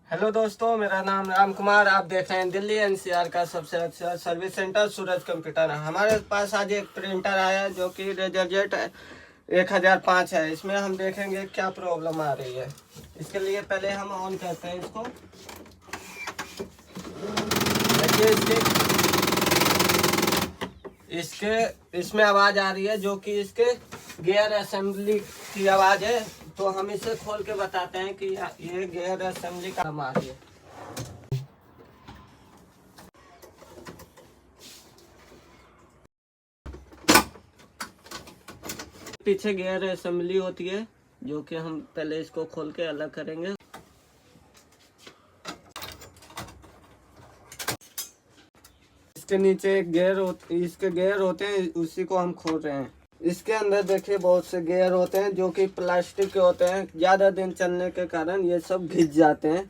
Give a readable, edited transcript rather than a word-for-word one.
Hello दोस्तों, मेरा नाम राम कुमार। आप देख रहे हैं दिल्ली एनसीआर का सबसे अच्छा सर्विस सेंटर सूरज कंप्यूटर। हमारे पास आज एक प्रिंटर आया है जो कि रेजरजेट 1005 है। इसमें हम देखेंगे क्या प्रॉब्लम आ रही है। इसके लिए पहले हम ऑन करते हैं इसको। देखिए इसमें आवाज़ आ रही है जो कि इसके गियर असेंबली की आवाज़ है। तो हम इसे खोल के बताते हैं कि ये गियर असेंबली का काम आ रही है। पीछे गियर असेंबली होती है जो कि हम पहले इसको खोल के अलग करेंगे। इसके नीचे इसके गियर होते हैं, उसी को हम खोल रहे हैं। इसके अंदर देखिए बहुत से गियर होते हैं जो कि प्लास्टिक के होते हैं। ज़्यादा दिन चलने के कारण ये सब घिस जाते हैं।